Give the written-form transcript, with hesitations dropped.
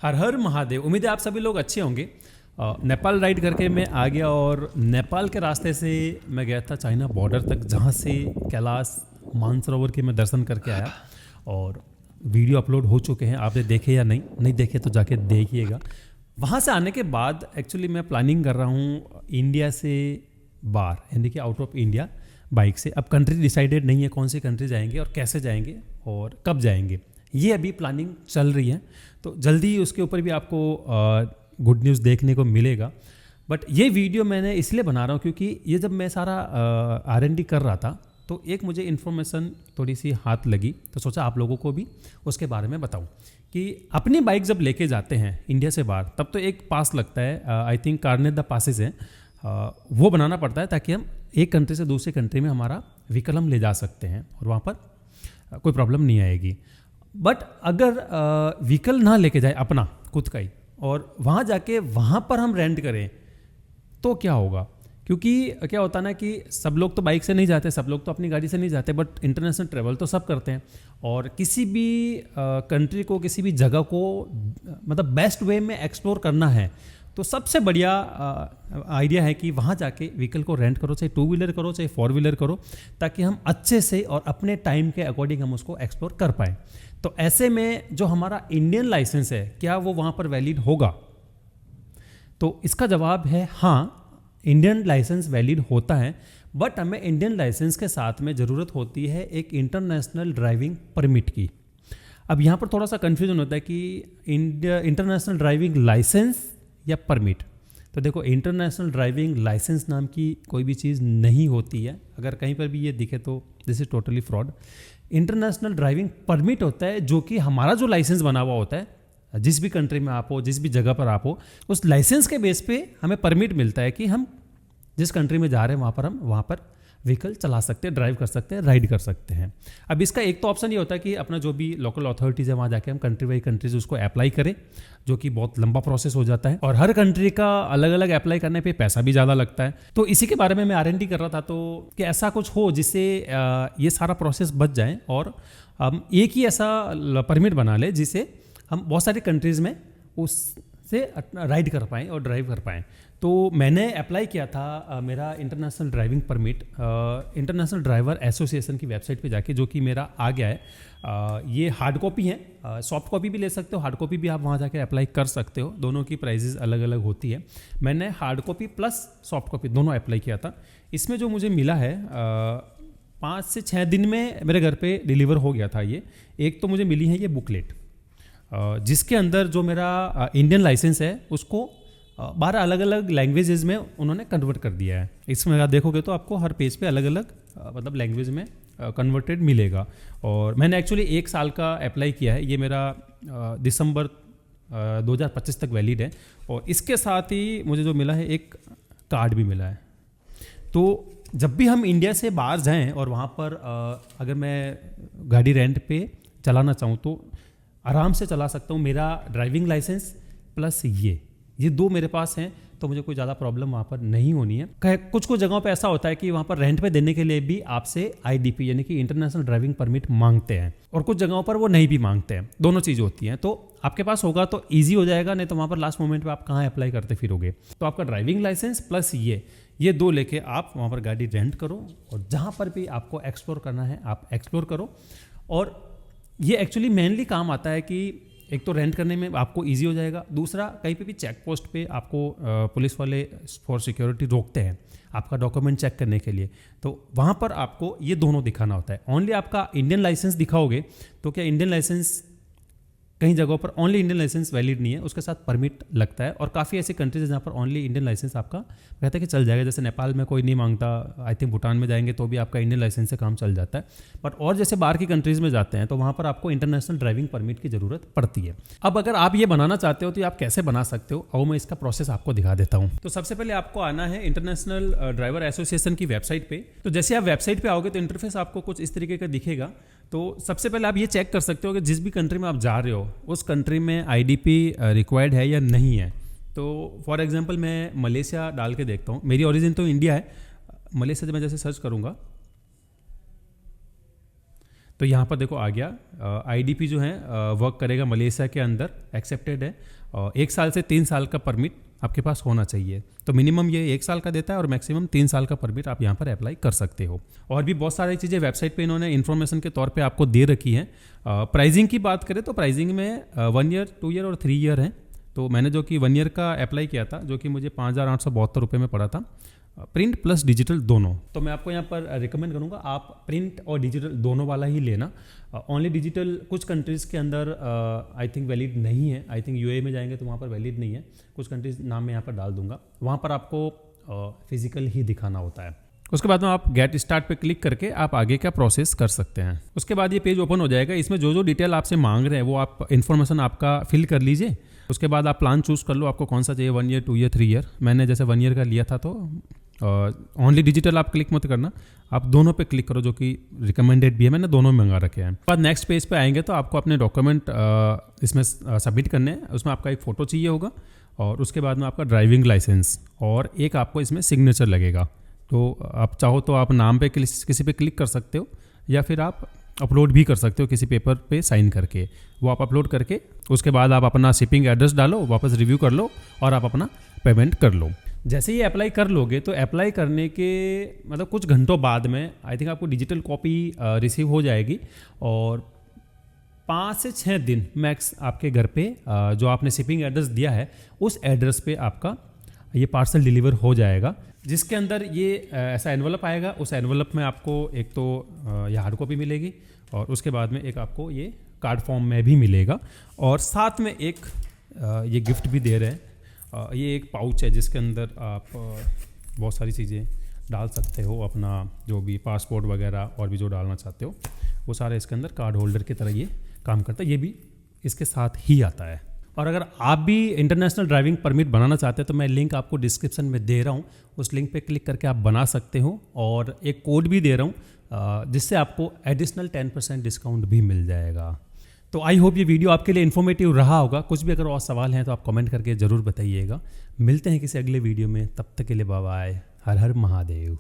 हर हर महादेव। उम्मीद है आप सभी लोग अच्छे होंगे। नेपाल राइड करके मैं आ गया और नेपाल के रास्ते से मैं गया था चाइना बॉर्डर तक, जहाँ से कैलाश मानसरोवर के मैं दर्शन करके आया और वीडियो अपलोड हो चुके हैं। आपने देखे या नहीं देखे तो जाके देखिएगा। वहाँ से आने के बाद एक्चुअली मैं प्लानिंग कर रहा हूँ इंडिया से बाहर, यानी कि आउट ऑफ इंडिया बाइक से। अब कंट्री डिसाइडेड नहीं है कौन सी कंट्री जाएंगे और कैसे जाएंगे और कब जाएंगे, ये अभी प्लानिंग चल रही है। तो जल्दी ही उसके ऊपर भी आपको गुड न्यूज़ देखने को मिलेगा। बट ये वीडियो मैंने इसलिए बना रहा हूँ क्योंकि ये जब मैं सारा R&D कर रहा था तो एक मुझे इन्फॉर्मेशन थोड़ी सी हाथ लगी, तो सोचा आप लोगों को भी उसके बारे में बताऊँ कि अपनी बाइक जब लेके जाते हैं इंडिया से बाहर, तब तो एक पास लगता है, आई थिंक कार्नेट द पासेस है, वो बनाना पड़ता है ताकि हम एक कंट्री से दूसरी कंट्री में हमारा व्हीकल हम ले जा सकते हैं और वहाँ पर कोई प्रॉब्लम नहीं आएगी। बट अगर व्हीकल ना लेके जाए अपना खुद का ही और वहाँ जाके वहाँ पर हम रेंट करें तो क्या होगा? क्योंकि क्या होता है ना कि सब लोग तो बाइक से नहीं जाते, सब लोग तो अपनी गाड़ी से नहीं जाते, बट इंटरनेशनल ट्रैवल तो सब करते हैं। और किसी भी कंट्री को, किसी भी जगह को मतलब बेस्ट वे में एक्सप्लोर करना है तो सबसे बढ़िया आइडिया है कि वहाँ जाके व्हीकल को रेंट करो, चाहे 2 व्हीलर करो चाहे 4 व्हीलर करो, ताकि हम अच्छे से और अपने टाइम के अकॉर्डिंग हम उसको एक्सप्लोर कर पाएँ। तो ऐसे में जो हमारा इंडियन लाइसेंस है, क्या वो वहाँ पर वैलिड होगा? तो इसका जवाब है हाँ, इंडियन लाइसेंस वैलिड होता है, बट हमें इंडियन लाइसेंस के साथ में ज़रूरत होती है एक इंटरनेशनल ड्राइविंग परमिट की। अब यहाँ पर थोड़ा सा कन्फ्यूजन होता है कि इंटरनेशनल ड्राइविंग लाइसेंस या परमिट। तो देखो, इंटरनेशनल ड्राइविंग लाइसेंस नाम की कोई भी चीज़ नहीं होती है। अगर कहीं पर भी ये दिखे तो this is totally fraud. International driving permit होता है जो कि हमारा जो लाइसेंस बना हुआ होता है, जिस भी कंट्री में आप हो, जिस भी जगह पर आप हो, उस लाइसेंस के बेस पे हमें परमिट मिलता है कि हम जिस कंट्री में जा रहे हैं हम वहाँ पर व्हीकल चला सकते हैं, ड्राइव कर सकते हैं, राइड कर सकते हैं। अब इसका एक तो ऑप्शन ये होता है कि अपना जो भी लोकल अथॉरिटीज़ है वहाँ जाके हम कंट्री वाइज कंट्रीज उसको अप्लाई करें, जो कि बहुत लंबा प्रोसेस हो जाता है और हर कंट्री का अलग अलग अप्लाई करने पे पैसा भी ज़्यादा लगता है। तो इसी के बारे में मैं R&D कर रहा था, तो कि ऐसा कुछ हो जिससे ये सारा प्रोसेस बच जाए और हम एक ही ऐसा परमिट बना ले जिसे हम बहुत सारी कंट्रीज़ में उससे राइड कर पाएँ और ड्राइव कर पाएँ। तो मैंने अप्लाई किया था मेरा international driving permit international driver association की वेबसाइट पे जाके, जो कि मेरा आ गया है। ये हार्ड कॉपी है, सॉफ्ट कॉपी भी ले सकते हो, हार्ड कॉपी भी आप वहाँ जाके अप्लाई कर सकते हो। दोनों की प्राइजेज़ अलग अलग होती है। मैंने hard copy plus soft copy दोनों अप्लाई किया था। इसमें जो मुझे मिला है 5 से 6 दिन में मेरे घर पे डिलीवर हो गया था। ये एक तो मुझे मिली है ये बुकलेट, जिसके अंदर जो मेरा इंडियन लाइसेंस है उसको 12 अलग अलग लैंग्वेजेस में उन्होंने कन्वर्ट कर दिया है। इसमें आप देखोगे तो आपको हर पेज पे अलग अलग मतलब लैंग्वेज में कन्वर्टेड मिलेगा। और मैंने एक्चुअली 1 साल का अप्लाई किया है। ये मेरा दिसंबर 2025 तक वैलिड है। और इसके साथ ही मुझे जो मिला है एक कार्ड भी मिला है। तो जब भी हम इंडिया से बाहर जाएं और वहाँ पर अगर मैं गाड़ी रेंट पे चलाना चाहूँ तो आराम से चला सकता हूँ। मेरा ड्राइविंग लाइसेंस प्लस ये 2 मेरे पास हैं, तो मुझे कोई ज़्यादा प्रॉब्लम वहाँ पर नहीं होनी है। कुछ जगहों पे ऐसा होता है कि वहाँ पर रेंट पे देने के लिए भी आपसे IDP यानी कि इंटरनेशनल ड्राइविंग परमिट मांगते हैं, और कुछ जगहों पर वो नहीं भी मांगते हैं। दोनों चीज़ होती हैं। तो आपके पास होगा तो ईजी हो जाएगा, नहीं तो वहाँ पर लास्ट मोमेंट पर आप कहाँ अप्लाई करते फिरोगे। तो आपका ड्राइविंग लाइसेंस प्लस ये 2 लेके आप वहाँ पर गाड़ी रेंट करो और जहाँ पर भी आपको एक्सप्लोर करना है आप एक्सप्लोर करो। और ये एक्चुअली मेनली काम आता है कि एक तो रेंट करने में आपको इजी हो जाएगा, दूसरा कहीं पे भी चेक पोस्ट पे आपको पुलिस वाले फॉर सिक्योरिटी रोकते हैं आपका डॉक्यूमेंट चेक करने के लिए। तो वहाँ पर आपको ये दोनों दिखाना होता है। ओनली आपका इंडियन लाइसेंस दिखाओगे तो क्या इंडियन लाइसेंस कई जगहों पर ओनली इंडियन लाइसेंस वैलिड नहीं है, उसके साथ परमिट लगता है। और काफ़ी ऐसी कंट्रीज हैं जहाँ पर ओनली इंडियन लाइसेंस आपका कहता है कि चल जाएगा। जैसे नेपाल में कोई नहीं मांगता, आई थिंक भूटान में जाएंगे तो भी आपका इंडियन लाइसेंस से काम चल जाता है। बट और जैसे बाहर की कंट्रीज़ में जाते हैं तो वहाँ पर आपको इंटरनेशनल ड्राइविंग परमिट की ज़रूरत पड़ती है। अब अगर आप ये बनाना चाहते हो तो आप कैसे बना सकते हो, और मैं इसका प्रोसेस आपको दिखा देता हूँ। तो सबसे पहले आपको आना है इंटरनेशनल ड्राइवर एसोसिएशन की वेबसाइट पर। तो जैसे आप वेबसाइट पर आओगे तो इंटरफेस आपको कुछ इस तरीके का दिखेगा। तो सबसे पहले आप ये चेक कर सकते हो कि जिस भी कंट्री में आप जा रहे हो उस कंट्री में IDP रिक्वायर्ड है या नहीं है। तो फॉर एग्जांपल मैं मलेशिया डाल के देखता हूँ। मेरी ओरिजिन तो इंडिया है, मलेशिया से मैं जैसे सर्च करूँगा तो यहाँ पर देखो आ गया, IDP जो है वर्क करेगा मलेशिया के अंदर, एक्सेप्टेड है। 1 साल से 3 साल का परमिट आपके पास होना चाहिए। तो मिनिमम ये 1 साल का देता है और मैक्सिमम 3 साल का परमिट आप यहाँ पर अप्लाई कर सकते हो। और भी बहुत सारी चीज़ें वेबसाइट पे इन्होंने इन्फॉर्मेशन के तौर पे आपको दे रखी है। प्राइसिंग की बात करें तो प्राइसिंग में 1 ईयर, 2 ईयर और 3 ईयर है। तो मैंने जो कि 1 ईयर का अप्लाई किया था, जो कि मुझे 5,872 रुपये में पड़ा था, प्रिंट प्लस डिजिटल दोनों। तो मैं आपको यहाँ पर रिकमेंड करूँगा आप प्रिंट और डिजिटल दोनों वाला ही लेना। ओनली डिजिटल कुछ कंट्रीज़ के अंदर आई थिंक वैलिड नहीं है। आई थिंक UAE में जाएंगे तो वहाँ पर वैलिड नहीं है। कुछ कंट्रीज नाम मैं यहाँ पर डाल दूंगा, वहाँ पर आपको फिजिकल ही दिखाना होता है। उसके बाद में आप गेट स्टार्ट पे क्लिक करके आप आगे का प्रोसेस कर सकते हैं। उसके बाद ये पेज ओपन हो जाएगा। इसमें जो जो डिटेल आपसे मांग रहे हैं वो आप इन्फॉर्मेशन आपका फिल कर लीजिए। उसके बाद आप प्लान चूज़ कर लो आपको कौन सा चाहिए, 1 ईयर, 2 ईयर, 3 ईयर। मैंने जैसे 1 ईयर का लिया था, तो ओनली डिजिटल आप क्लिक मत करना, आप दोनों पे क्लिक करो, जो कि रिकमेंडेड भी है, मैंने दोनों मंगा रखे हैं। बाद नेक्स्ट पेज पे आएंगे तो आपको अपने डॉक्यूमेंट इसमें सबमिट करने हैं। उसमें आपका एक फ़ोटो चाहिए होगा और उसके बाद में आपका ड्राइविंग लाइसेंस और एक आपको इसमें सिग्नेचर लगेगा। तो आप चाहो तो आप नाम पे किसी पे क्लिक कर सकते हो या फिर आप अपलोड भी कर सकते हो किसी पेपर पे साइन करके। वो आप अपलोड करके उसके बाद आप अपना शिपिंग एड्रेस डालो, वापस रिव्यू कर लो और आप अपना पेमेंट कर लो। जैसे ही अप्लाई कर लोगे तो अप्लाई करने के मतलब कुछ घंटों बाद में आई थिंक आपको डिजिटल कॉपी रिसीव हो जाएगी और 5 से 6 दिन मैक्स आपके घर पे जो आपने शिपिंग एड्रेस दिया है उस एड्रेस पे आपका ये पार्सल डिलीवर हो जाएगा, जिसके अंदर ये ऐसा एनवलप आएगा। उस एनवलप में आपको एक तो ये हार्ड कॉपी मिलेगी और उसके बाद में एक आपको ये कार्ड फॉर्म में भी मिलेगा और साथ में एक ये गिफ्ट भी दे रहे हैं। ये एक पाउच है जिसके अंदर आप बहुत सारी चीज़ें डाल सकते हो, अपना जो भी पासपोर्ट वगैरह और भी जो डालना चाहते हो वो सारे इसके अंदर कार्ड होल्डर की तरह ये काम करता है। ये भी इसके साथ ही आता है। और अगर आप भी इंटरनेशनल ड्राइविंग परमिट बनाना चाहते हैं तो मैं लिंक आपको डिस्क्रिप्शन में दे रहा हूँ, उस लिंक पे क्लिक करके आप बना सकते हो और एक कोड भी दे रहा हूँ जिससे आपको एडिशनल 10% डिस्काउंट भी मिल जाएगा। तो आई होप ये वीडियो आपके लिए इन्फॉर्मेटिव रहा होगा। कुछ भी अगर और सवाल हैं तो आप कमेंट करके ज़रूर बताइएगा। मिलते हैं किसी अगले वीडियो में, तब तक के लिए बाय बाय। हर हर महादेव।